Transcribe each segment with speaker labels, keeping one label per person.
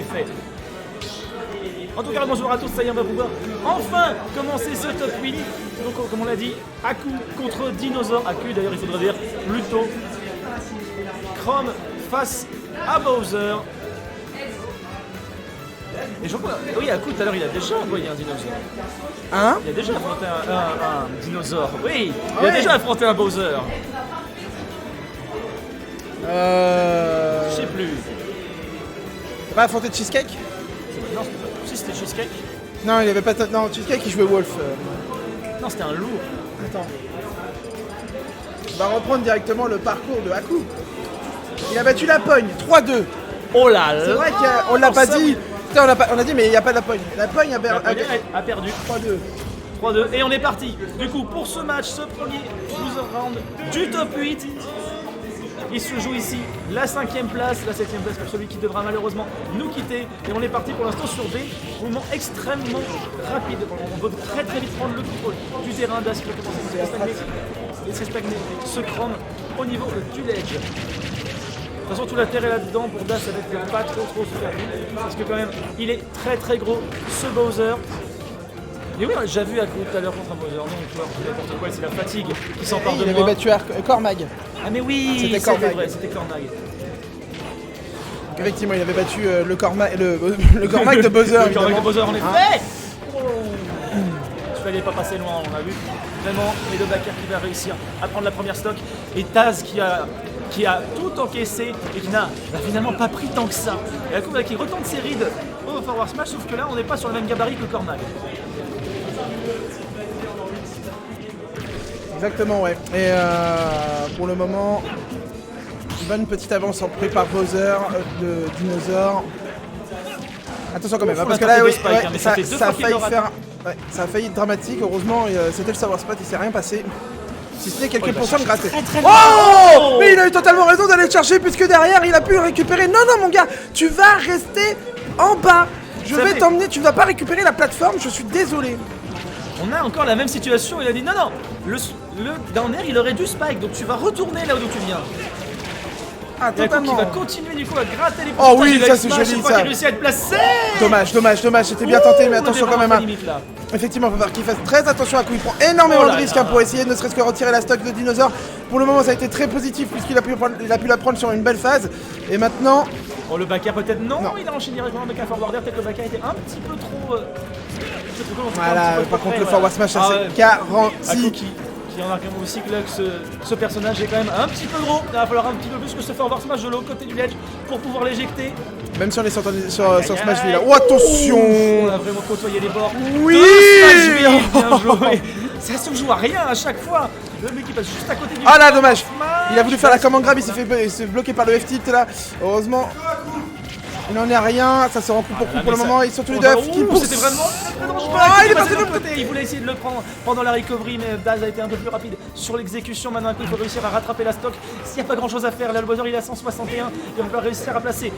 Speaker 1: fait. En tout cas, bonjour à tous, ça y est, on va pouvoir enfin commencer ce top 8. Donc, comme on l'a dit, Aku contre Dinosaur. Aku, d'ailleurs, il faudrait dire plutôt Chrome face à Bowser. Et je crois, oui, Aku, tout à l'heure, il a déjà envoyé un dinosaure.
Speaker 2: Hein?
Speaker 1: Il a déjà affronté un dinosaure. Oui, il a déjà affronté un Bowser. Je sais plus.
Speaker 2: T'as pas affronté Cheesecake?
Speaker 1: Non, si c'était Cheesecake.
Speaker 2: Non, il avait pas. Non, Cheesecake il jouait Wolf.
Speaker 1: Non, c'était un loup.
Speaker 2: Attends. On va reprendre directement le parcours de Aku. Il a battu la pogne, 3-2.
Speaker 1: Oh là là.
Speaker 2: C'est vrai qu'on l'a pas dit. Putain, on a dit, mais il n'y a pas de la pogne. La pogne a
Speaker 1: perdu.
Speaker 2: 3-2.
Speaker 1: 3-2. Et on est parti. Du coup, pour ce match, ce premier loser round du top 8. Il se joue ici la 5ème place, la 7ème place pour celui qui devra malheureusement nous quitter. Et on est parti pour l'instant sur des mouvements extrêmement rapides. On veut très très vite prendre le contrôle du terrain. Das qui va commencer à se stagner ce Chrome au niveau du ledge. De toute façon, tout l'intérêt là-dedans pour Das, ça va être de pas trop se faire vite. Parce que quand même, il est très très gros, ce Bowser. Mais oui, j'ai vu Aku tout à l'heure contre un Bowser. Non, tu vois, n'importe quoi, c'est la fatigue qui s'empare de moi.
Speaker 2: Il avait battu Cormag.
Speaker 1: Ah mais oui, c'était vrai, c'était Cormag.
Speaker 2: Effectivement, il avait battu le Cormag de Bowser.
Speaker 1: Le Cormag de Bowser, en effet. Il fallait pas passer loin, on a vu. Vraiment, les deux backers qui va réussir à prendre la première stock. Et Taz qui a tout encaissé et qui n'a finalement pas pris tant que ça. Et Aku qui retente ses rides au Forward Smash, sauf que là, on n'est pas sur le même gabarit que Cormag.
Speaker 2: Exactement, ouais. Et pour le moment, une bonne petite avance en pris par Bowser de Dinosaur. Attention quand même, parce que là, oui, ça a failli faire. Ouais, ça a failli être dramatique. Heureusement, c'était le savoir spot, il s'est rien passé. Si ce n'est quelques pourcents de gratté. Oh! Mais il a eu totalement raison d'aller le chercher puisque derrière il a pu récupérer. Non, non, mon gars, tu vas rester en bas. Je vais t'emmener, tu ne vas pas récupérer la plateforme, je suis désolé.
Speaker 1: On a encore la même situation, il a dit non, non, le down air il aurait dû spike, donc tu vas retourner là d'où tu viens.
Speaker 2: Ah, totalement.
Speaker 1: Il va continuer du coup à gratter les
Speaker 2: points. Oh oui, ça c'est joli ça.
Speaker 1: Il a réussi à être placé.
Speaker 2: Dommage, c'était bien tenté, mais attention quand même. Effectivement, il va falloir qu'il fasse très attention à Aku. Il prend énormément de risques pour essayer ne serait-ce que retirer la stock de Dinosaur. Pour le moment, ça a été très positif puisqu'il a pu la prendre sur une belle phase. Et maintenant.
Speaker 1: Oh, le backer peut-être non, il a enchaîné directement avec un forwarder. Peut-être que le backer était un petit peu trop.
Speaker 2: Voilà, par contre, le forward smash, ça c'est garanti.
Speaker 1: Aku qui remarque aussi que là ce personnage est quand même un petit peu gros. Il va falloir un petit peu plus que ce forward smash de l'autre côté du ledge pour pouvoir l'éjecter.
Speaker 2: Même si on est sur Smash V là. Oh attention!
Speaker 1: On a vraiment côtoyé les bords.
Speaker 2: Oui!
Speaker 1: Bien joué. Ça se joue à rien à chaque fois. Le mec qui passe juste à côté du.
Speaker 2: Ah là, dommage! Il a voulu faire la command grab, il s'est bloqué par le F-tilt là. Heureusement. Il n'en est à rien, ça se rend coup pour coup pour le moment, ils sont tous les deux qui poussent.
Speaker 1: C'était vraiment très dangereux. Il est passé de l'autre côté. Il voulait essayer de le prendre pendant la recovery, mais Daz a été un peu plus rapide sur l'exécution. Maintenant, il faut réussir à rattraper la stock. S'il n'y a pas grand chose à faire, là, le Bowser il est à 161. Il va réussir à placer.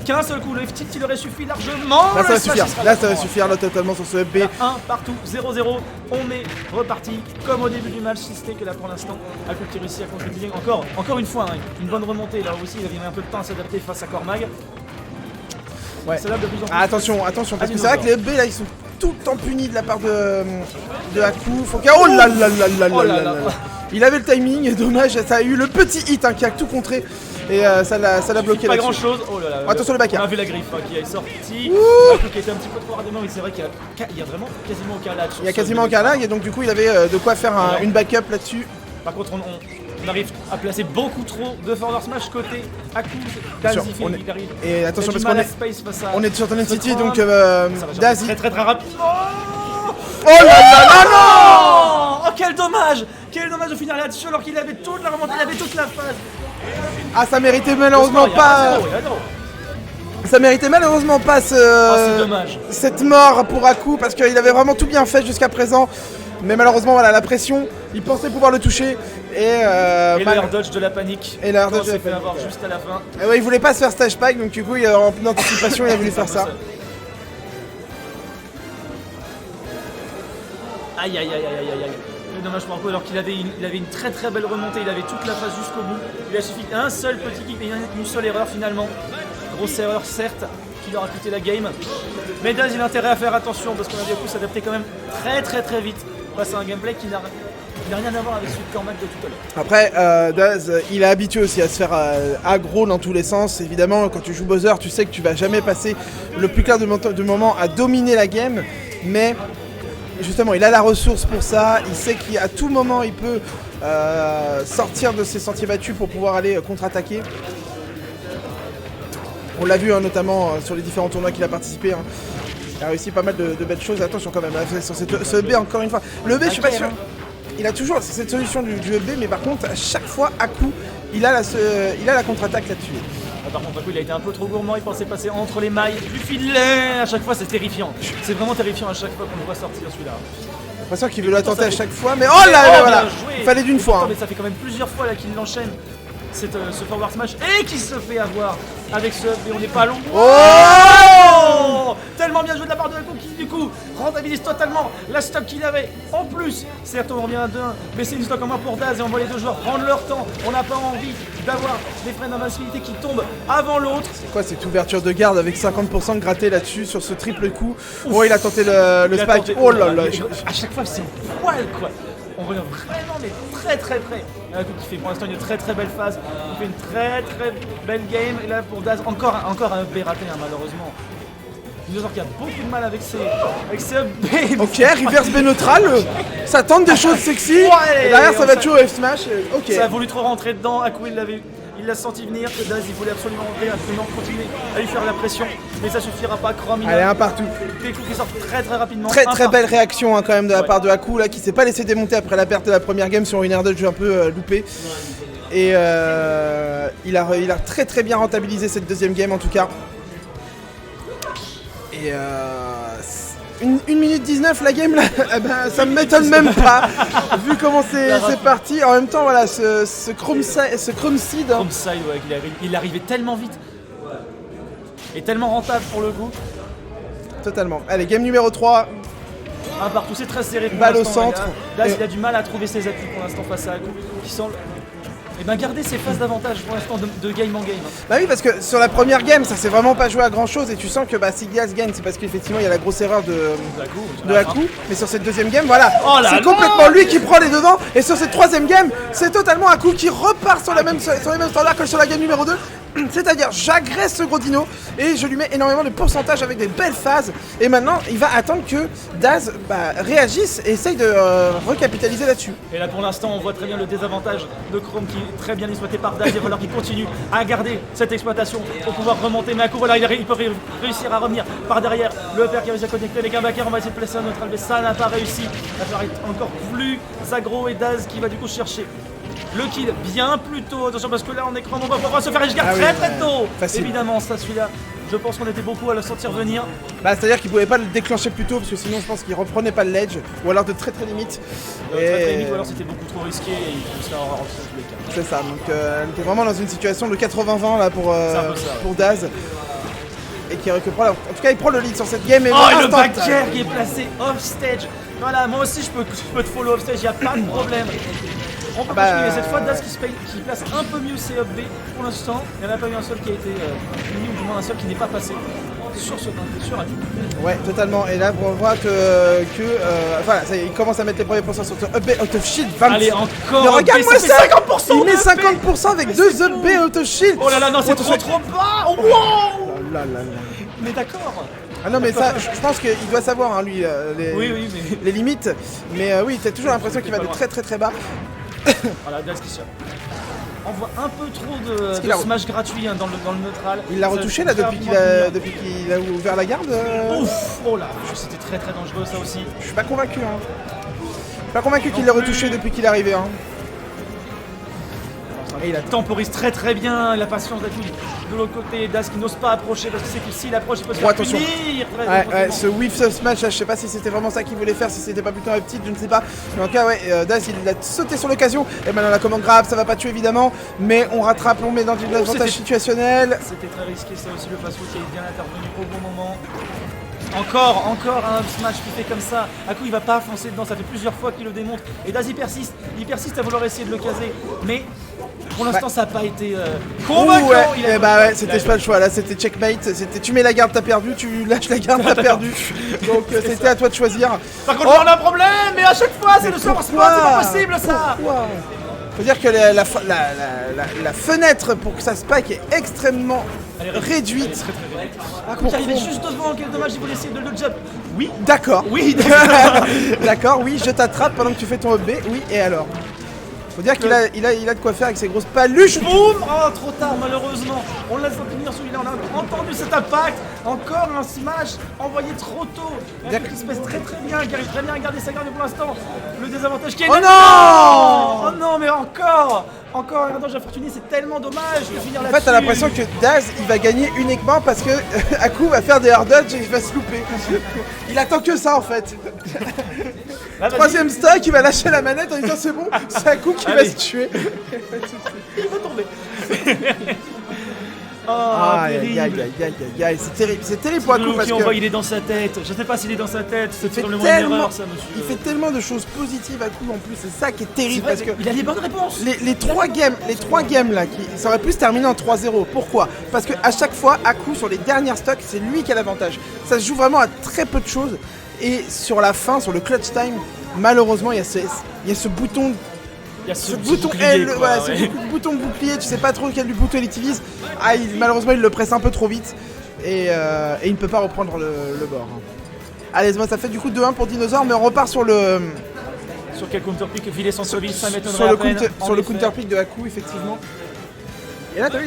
Speaker 1: Qu'un seul coup, le F-tilt il aurait suffi largement.
Speaker 2: Là, ça va suffire. Là, ça va suffire là, totalement sur ce FB.
Speaker 1: 1 partout, 0-0. On est reparti comme au début du match, si c'était que là pour l'instant, Aku qui réussit à concrétiser encore une fois, une bonne remontée. Là aussi, il avait un peu de temps à s'adapter face à Cormag.
Speaker 2: Ouais. Attention, parce que c'est vrai que les FB là ils sont tout le temps punis de la part de Aku. Faut qu'il... Oh là là. Il avait le timing, dommage, ça a eu le petit hit qui a tout contré et ça l'a bloqué là.
Speaker 1: Pas grand chose. Oh là là.
Speaker 2: Attention le backer.
Speaker 1: On a vu la griffe qui est sortie. Aku qui était un petit peu trop rapidement, mais c'est vrai qu'il y a vraiment quasiment aucun lag.
Speaker 2: Il y a quasiment aucun lag et donc du coup il avait de quoi faire une backup là-dessus.
Speaker 1: Par contre on arrive à placer beaucoup trop de forward smash côté Aku.
Speaker 2: Et attention parce qu'on est sur Tunnel City donc
Speaker 1: Daz très rapidement.
Speaker 2: Oh là là
Speaker 1: non. Oh quel dommage de finir là-dessus alors qu'il avait toute la remontée, il avait toute la phase.
Speaker 2: Ah ça méritait malheureusement pas. Ça méritait malheureusement pas cette mort pour Aku parce qu'il avait vraiment tout bien fait jusqu'à présent. Mais malheureusement voilà la pression, il pensait pouvoir le toucher et
Speaker 1: le air dodge de la panique.
Speaker 2: Et l'air dodge
Speaker 1: s'est fait avoir juste à la fin.
Speaker 2: Et ouais, il voulait pas se faire stage pack donc du coup en pleine anticipation il a voulu faire ça.
Speaker 1: Aïe. C'est dommage pour Aku alors qu'il avait une très très belle remontée, il avait toute la phase jusqu'au bout. Il a suffi d'un seul petit kick et une seule erreur finalement. Grosse erreur certes qui leur a coûté la game. Mais Daz, il a intérêt à faire attention parce qu'on a vu Aku s'adapter quand même très vite face à un gameplay qui n'a rien à voir avec celui de Cormac de tout à l'heure.
Speaker 2: Après, Daz, il est habitué aussi à se faire aggro dans tous les sens. Évidemment, quand tu joues Bowser, tu sais que tu vas jamais passer le plus clair de moment à dominer la game. Mais justement, il a la ressource pour ça. Il sait qu'à tout moment, il peut sortir de ses sentiers battus pour pouvoir aller contre-attaquer. On l'a vu notamment sur les différents tournois qu'il a participé. Il a réussi pas mal de belles choses. Attention quand même, sur ce B encore une fois. Le B, je suis pas sûr. Il a toujours cette solution du EB, mais par contre, à chaque fois, Aku, il a la contre-attaque là-dessus.
Speaker 1: Par contre, Aku, il a été un peu trop gourmand, il pensait passer entre les mailles du filet. À chaque fois, c'est terrifiant. C'est vraiment terrifiant à chaque fois qu'on le voit sortir celui-là.
Speaker 2: J'ai l'impression qu'il veut la tenter à chaque fois, mais oh là, voilà. Il fallait d'une fois.
Speaker 1: Mais ça fait quand même plusieurs fois là qu'il l'enchaîne. Ce forward smash et qui se fait avoir avec ce et on n'est pas long. Oh, tellement bien joué de la part de Aku qui du coup rentabilise totalement la stock qu'il avait. En plus, certes on revient à 2-1, mais c'est une stock en moins pour Daz et on voit les deux joueurs prendre leur temps. On n'a pas envie d'avoir des freins d'invincibilité qui tombent avant l'autre.
Speaker 2: C'est quoi cette ouverture de garde avec 50% de gratté là-dessus sur ce triple coup? Oh, il a tenté le spike. Oh là là.
Speaker 1: À chaque fois c'est un poil quoi. On revient vraiment mais très près. Aku qui fait pour l'instant une très belle phase, il fait une très belle game et là pour Daz encore un up raté malheureusement. Dinosaur qui a beaucoup de mal avec ses up B.
Speaker 2: Ok, reverse B neutral, ça tente des choses sexy.
Speaker 1: Ouais,
Speaker 2: et derrière ça va toujours F smash. Ok.
Speaker 1: Ça a voulu trop rentrer dedans, Aku il l'a senti venir, que Daz il voulait absolument rentrer, absolument continuer à lui faire la pression, mais ça suffira pas, Chrome il
Speaker 2: allez, un partout.
Speaker 1: Des coups qui sortent très rapidement.
Speaker 2: Très belle réaction quand même de la part de Aku là, qui s'est pas laissé démonter après la perte de la première game sur une air de jeu un peu loupée. Et il a très bien rentabilisé cette deuxième game en tout cas. Et 1 minute 19 la game là, ça me m'étonne même pas vu comment c'est parti. En même temps voilà ce Chrome Seed.
Speaker 1: Chrome Seed ouais, il arrivait tellement vite et tellement rentable pour le coup.
Speaker 2: Totalement. Allez, game numéro 3.
Speaker 1: Un partout, c'est très serré pour
Speaker 2: balle au centre.
Speaker 1: Là il a du mal à trouver ses appuis pour l'instant face à Aku qui semble garder ses phases d'avantage pour l'instant de game en game.
Speaker 2: Bah oui, parce que sur la première game, ça s'est vraiment pas joué à grand chose et tu sens que si Diaz gagne, c'est parce qu'effectivement il y a la grosse erreur de Aku. Mais sur cette deuxième game, voilà, c'est complètement lui qui prend les devants. Et sur cette troisième game, c'est totalement Aku qui repart sur les mêmes standards que sur la game numéro 2. C'est-à-dire, j'agresse ce gros dino et je lui mets énormément de pourcentage avec des belles phases. Et maintenant, il va attendre que Daz réagisse et essaye de recapitaliser là-dessus.
Speaker 1: Et là, pour l'instant, on voit très bien le désavantage de Chrome qui est très bien exploité par Daz. Il va falloir qu'il continue à garder cette exploitation pour pouvoir remonter. Mais Aku, voilà, il peut réussir à revenir par derrière. Le père qui a réussi à connecter avec un backer. On va essayer de placer un neutral, mais ça n'a pas réussi. Il va falloir être encore plus aggro et Daz qui va du coup chercher le kill bien plus tôt, attention parce que là on est Chrome, on va pouvoir se faire edgeguard très tôt.
Speaker 2: Facile.
Speaker 1: Évidemment ça celui-là, je pense qu'on était beaucoup à le sentir venir.
Speaker 2: C'est-à-dire qu'il pouvait pas le déclencher plus tôt parce que sinon je pense qu'il reprenait pas le ledge ou alors de très limite.
Speaker 1: Très limite ou alors c'était beaucoup trop risqué et il faut se faire avoir en tous les cas.
Speaker 2: C'est ça, donc on était vraiment dans une situation de 80-20 là pour Daz. Et qui récupère, en tout cas il prend le lead sur cette game et
Speaker 1: le backer qui est placé off stage. Voilà, moi aussi je peux te follow off stage, y a pas de problème. On peut continuer, cette fois Daz qui place un peu mieux ses up B pour l'instant. Il n'y en a pas eu un seul qui a été fini, ou du moins un seul qui n'est pas passé sur ce sur Aku.
Speaker 2: Ouais, totalement. Et là on voit voilà, ça y est, il commence à mettre les premiers pourcents sur son up B out of shield. 20.
Speaker 1: Allez, encore
Speaker 2: regarde-moi ça,
Speaker 1: 50%.
Speaker 2: Il met 50% avec 2 up B out of shield.
Speaker 1: Oh là là, non, c'est trop bas. Oh, wow.
Speaker 2: Là.
Speaker 1: Mais d'accord.
Speaker 2: Ah non mais ça, je pense qu'il doit savoir lui les limites. Mais oui, t'as toujours l'impression qu'il va de très bas.
Speaker 1: Voilà, Daz qui envoie un peu trop de smash gratuit dans le neutral.
Speaker 2: Il l'a retouché là depuis qu'il a ouvert la garde.
Speaker 1: Ouf, oh là, c'était très dangereux ça aussi.
Speaker 2: Je suis pas convaincu. Je suis pas convaincu qu'il l'ait retouché depuis qu'il est arrivé.
Speaker 1: Et il temporise très bien la patience d'Aku. De l'autre côté, Daz qui n'ose pas approcher parce que c'est que s'il approche, il peut se faire punir.
Speaker 2: Ce whiff smash, je sais pas si c'était vraiment ça qu'il voulait faire, si c'était pas plutôt un petit, je ne sais pas. Mais en tout cas, Daz il a sauté sur l'occasion. Et maintenant la commande grab, ça va pas tuer évidemment, mais on rattrape, on met dans une avantage situationnel.
Speaker 1: C'était très risqué ça aussi, le fast-food qui est bien intervenu au bon moment. Encore un smash qui fait comme ça. Aku il va pas foncer dedans, ça fait plusieurs fois qu'il le démontre. Et Daz il persiste à vouloir essayer de le caser. Mais pour l'instant ça n'a pas été convaincant.
Speaker 2: Ouais, c'était pas le choix là, c'était checkmate, c'était tu mets la garde, t'as perdu, tu lâches la garde, t'as perdu. Donc c'était à toi de choisir.
Speaker 1: Par contre on a un problème, mais à chaque fois c'est le sort spot, c'est pas possible ça.
Speaker 2: Faut dire que la fenêtre pour que ça spike est extrêmement réduite.
Speaker 1: Aku qui arrivait juste devant, quel dommage, il voulait essayer de le jump. Oui.
Speaker 2: D'accord.
Speaker 1: Oui.
Speaker 2: D'accord, oui, je t'attrape pendant que tu fais ton up B. Oui, et alors? Faut dire qu'il a de quoi faire avec ses grosses paluches.
Speaker 1: Boum. Oh, trop tard malheureusement. On laisse finir celui-là, on a entendu cet impact. Encore un smash envoyé trop tôt. Qui se passe très bien, qui arrive très bien à garder sa garde pour l'instant. Le désavantage qui est...
Speaker 2: Oh non.
Speaker 1: Oh non, mais encore un danger infortuné, c'est tellement dommage de finir là-dessus.
Speaker 2: En fait, t'as l'impression que Daz, il va gagner uniquement parce que Aku va faire des hard dodge et il va se louper. Il attend que ça en fait. Troisième stock, il va lâcher la manette en disant c'est bon, c'est Aku qui va se tuer.
Speaker 1: Il va tomber.
Speaker 2: C'est terrible pour Aku parce que...
Speaker 1: il est dans sa tête, je sais pas s'il est dans sa tête, c'est probablement une erreur ça monsieur.
Speaker 2: Il fait tellement de choses positives Aku en plus, c'est ça qui est terrible parce que...
Speaker 1: Il a les bonnes réponses.
Speaker 2: Les trois games là, ça aurait pu se terminer en 3-0, pourquoi? Parce que à chaque fois, Aku sur les dernières stocks, c'est lui qui a l'avantage. Ça se joue vraiment à très peu de choses et sur la fin, sur le clutch time, malheureusement il y a ce bouton...
Speaker 1: Il y a ce
Speaker 2: bouton
Speaker 1: bouclier,
Speaker 2: L,
Speaker 1: quoi,
Speaker 2: voilà, ce bouton bouclier, tu sais pas trop quel bouton il utilise. Malheureusement il le presse un peu trop vite et il ne peut pas reprendre le bord. Allez, ça fait du coup 2-1 pour Dinosaur, mais on repart sur le...
Speaker 1: Sur quel counterpick filer sans solide, ça m'étonnerait
Speaker 2: sur le counterpick de Aku, effectivement. Et là, t'as vu,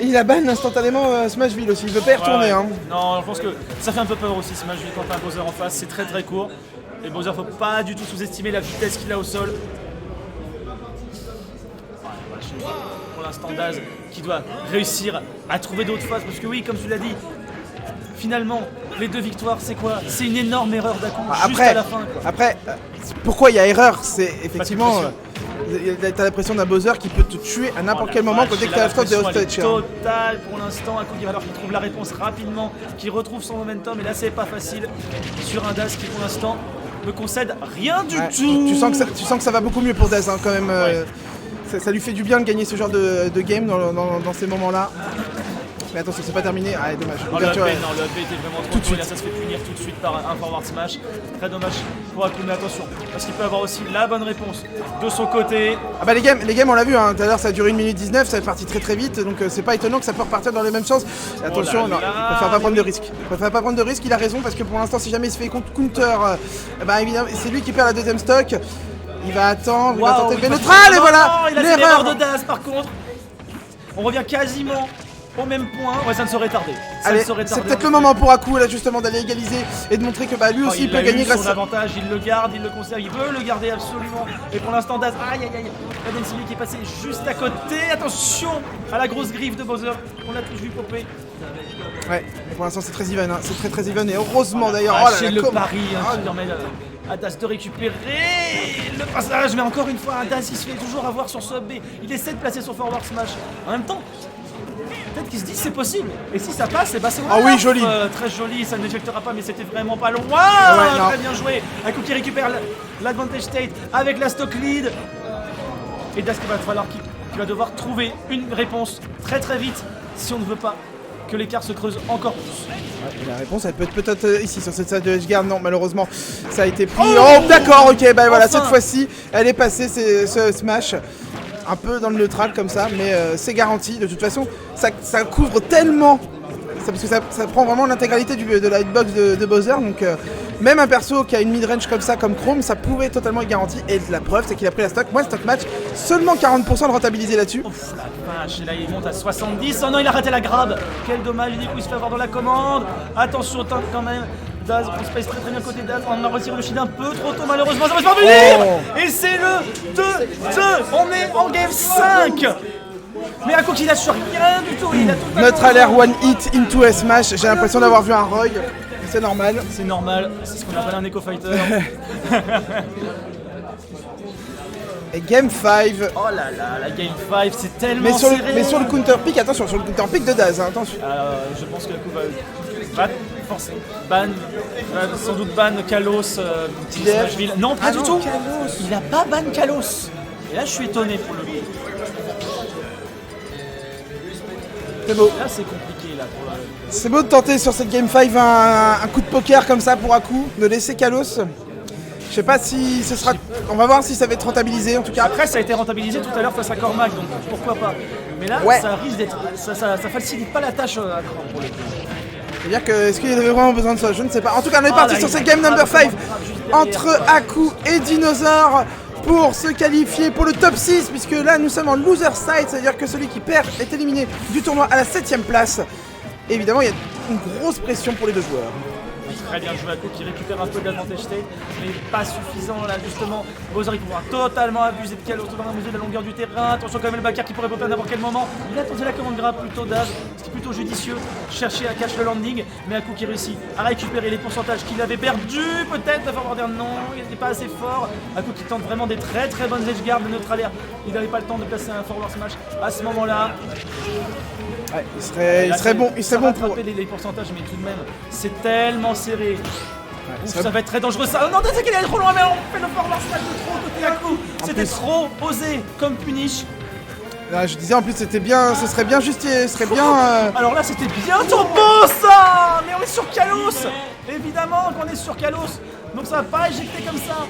Speaker 2: il a ban instantanément Smashville aussi, il veut pas y retourner. Hein.
Speaker 1: Non, je pense que ça fait un peu peur aussi Smashville quand t'as un Bowser en face, c'est très court. Et Bowser, faut pas du tout sous-estimer la vitesse qu'il a au sol. Pour l'instant Daz qui doit réussir à trouver d'autres phases parce que oui, comme tu l'as dit, finalement les deux victoires c'est quoi? C'est une énorme erreur d'Aku juste à la fin quoi.
Speaker 2: Après, pourquoi il y a erreur? C'est effectivement t'as l'impression d'un Bowser qui peut te tuer à n'importe quel moment dès que t'as la stop des hostage.
Speaker 1: Total pour l'instant, Aku il va falloir qu'il trouve la réponse rapidement, qu'il retrouve son momentum et là c'est pas facile sur un Daz qui pour l'instant ne concède rien du tout.
Speaker 2: Tu sens que ça va beaucoup mieux pour Daz hein, quand même. Ça lui fait du bien de gagner ce genre de game dans ces moments-là. Mais attention, c'est pas terminé. Ah, dommage.
Speaker 1: Le AP était vraiment trop tôt. Là, ça se fait punir tout de suite par un forward smash. Très dommage pour Aku, mais attention, parce qu'il peut avoir aussi la bonne réponse de son côté.
Speaker 2: Ah bah les games on l'a vu, hein. Tout à l'heure ça a duré 1 minute 19, ça est parti très vite, donc c'est pas étonnant que ça peut repartir dans les mêmes chances. Attention, il préfère pas prendre de risque. Il a raison parce que pour l'instant, si jamais il se fait counter, bah évidemment, c'est lui qui perd la deuxième stock. Il va attendre, il va tenter le neutral et voilà
Speaker 1: l'erreur de Daz par contre. On revient quasiment au même point. Ouais, ça ne saurait tarder.
Speaker 2: Allez, c'est peut-être le moment pour Aku là justement d'aller égaliser et de montrer que bah lui aussi il peut gagner grâce à
Speaker 1: son avantage. Il le garde, il le conserve, il veut le garder absolument. Et pour l'instant Daz, aïe. Raiden Simi qui est passé juste à côté. Attention à la grosse griffe de Bowser. On l'a tous vu popper.
Speaker 2: Ouais, pour l'instant c'est très even, hein. C'est très even et heureusement d'ailleurs.
Speaker 1: Le pari qui permet à Daz de récupérer le passage, mais encore une fois, Daz il se fait toujours avoir sur ce B. Il essaie de placer son forward smash. En même temps, peut-être qu'il se dit c'est possible. Et si ça passe, et bah c'est
Speaker 2: oui, joli.
Speaker 1: Très joli, ça ne n'éjectera pas, mais c'était vraiment pas loin. Très bien joué. Aku qui récupère l'advantage state avec la stock lead. Et Daz qui va devoir trouver une réponse très vite si on ne veut pas que l'écart se creuse encore plus.
Speaker 2: La réponse elle peut être peut-être ici sur cette salle de Edgeguard. Non, malheureusement ça a été pris. Oh d'accord, ok, bah voilà, cette fois-ci elle est passée, ce smash un peu dans le neutral comme ça, mais c'est garanti. De toute façon ça couvre tellement parce que ça prend vraiment l'intégralité de la hitbox de Bowser, donc même un perso qui a une mid-range comme ça, comme Chrome, ça pouvait totalement être garanti. Et la preuve, c'est qu'il a pris la stock. Moi, stock match, seulement 40% de rentabilisé là-dessus.
Speaker 1: Ouf, la vache, et là il monte à 70. Oh non, il a raté la grab. Quel dommage, du coup il se fait avoir dans la commande. Attention, tank quand même. Daz, on se passe très bien côté Daz. On a retiré le shield un peu trop tôt, malheureusement, ça va se parvenir. Et c'est le 2-2. On est en game 5. Mais Aku qui lâche rien du tout.
Speaker 2: Notre alert one hit into a smash. J'ai l'impression d'avoir vu un rogue. C'est normal.
Speaker 1: C'est normal, c'est ce qu'on appelle un Echo Fighter.
Speaker 2: Et Game 5.
Speaker 1: Oh là là, la Game 5, c'est tellement serré.
Speaker 2: Mais sur le counter pick, attention, sur le counter pick de Daz, hein, attention.
Speaker 1: Je pense que Aku va Sans doute ban Kalos, Smashville. Non, pas du tout.
Speaker 2: Kalos.
Speaker 1: Il n'a pas ban Kalos. Et là, je suis étonné pour le coup.
Speaker 2: C'est beau.
Speaker 1: Là, c'est compliqué. Là, pour
Speaker 2: C'est beau de tenter sur cette Game 5 un coup de poker comme ça pour Aku, de laisser Kalos. Je sais pas si ce sera... On va voir si ça va être rentabilisé en tout cas.
Speaker 1: Après, ça a été rentabilisé tout à l'heure face à Cormac, donc pourquoi pas. Mais là, ça risque d'être... Ça facilite pas la tâche à Cran pour le coup.
Speaker 2: C'est-à-dire que, est-ce qu'il avait vraiment besoin de ça? Je ne sais pas. En tout cas, on est parti sur cette game number 5 entre Aku et Dinosaur pour se qualifier pour le top 6, puisque là, nous sommes en loser side, c'est-à-dire que celui qui perd est éliminé du tournoi à la 7ème place. Et évidemment, il y a une grosse pression pour les deux joueurs.
Speaker 1: Très bien joué Aku qui récupère un peu d'advantage T, mais pas suffisant là justement. Bowser il pourra totalement abuser de Kalos dans la mesure de la longueur du terrain. Attention quand même le backer qui pourrait popper à n'importe quel moment. Il a tenté la commande grave plutôt d'âge, ce qui est plutôt judicieux. Chercher à cacher le landing, mais Aku qui réussit à récupérer les pourcentages qu'il avait perdus peut-être de forwarder. Non, il n'était pas assez fort. Aku qui tente vraiment des très bonnes edge guards de neutralaire. Il n'avait pas le temps de placer un forward smash à ce moment-là.
Speaker 2: Ouais, il serait bon pour...
Speaker 1: les pourcentages, mais tout de même, c'est tellement serré. Ça va être très dangereux ça. Oh non, c'est qu'il est trop loin, mais on fait le forward smash de trop côté Aku. C'était trop osé comme punish.
Speaker 2: Là, je disais en plus c'était bien, ce serait bien juste, ce serait bien...
Speaker 1: Alors là c'était bien tombeau ça. Mais on est sur Kalos. Évidemment qu'on est sur Kalos. Donc ça va pas éjecter comme ça.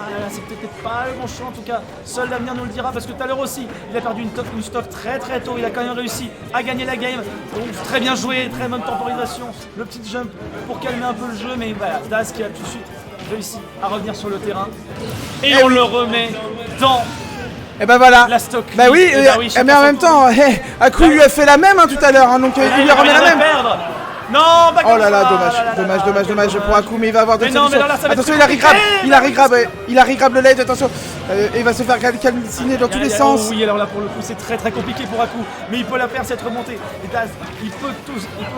Speaker 1: Ah là là, c'est peut-être pas le bon choix en tout cas. Seul l'avenir nous le dira parce que tout à l'heure aussi, il a perdu une stock très tôt. Il a quand même réussi à gagner la game. Donc très bien joué, très bonne temporisation. Le petit jump pour calmer un peu le jeu. Mais voilà, Daz qui a tout de suite réussi à revenir sur le terrain. Et on le remet dans...
Speaker 2: Et bah voilà.
Speaker 1: La stock.
Speaker 2: Bah oui, mais en même temps, Aku lui a fait la même tout à l'heure, donc il lui a remis la même.
Speaker 1: Non,
Speaker 2: oh là là, dommage pour Aku, mais il va avoir des solutions. Attention, il a regrab le late, attention. Il va se faire calciner dans tous les sens.
Speaker 1: Oui, alors là pour le coup, c'est très compliqué pour Aku, mais il peut la faire cette remontée. Et Daz, il peut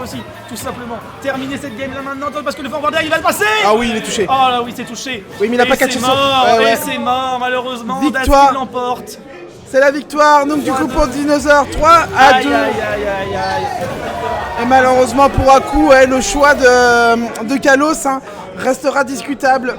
Speaker 1: aussi tout simplement terminer cette game là maintenant parce que le forward il va le passer.
Speaker 2: Ah oui, il est touché.
Speaker 1: Oh là oui, c'est touché.
Speaker 2: Oui, mais il a pas catché son.
Speaker 1: Et c'est mort malheureusement.
Speaker 2: Victoire.
Speaker 1: Daz qui l'emporte.
Speaker 2: C'est la victoire, donc du coup pour Dinosaur 3-2. Et malheureusement pour Aku, le choix de Kalos restera discutable.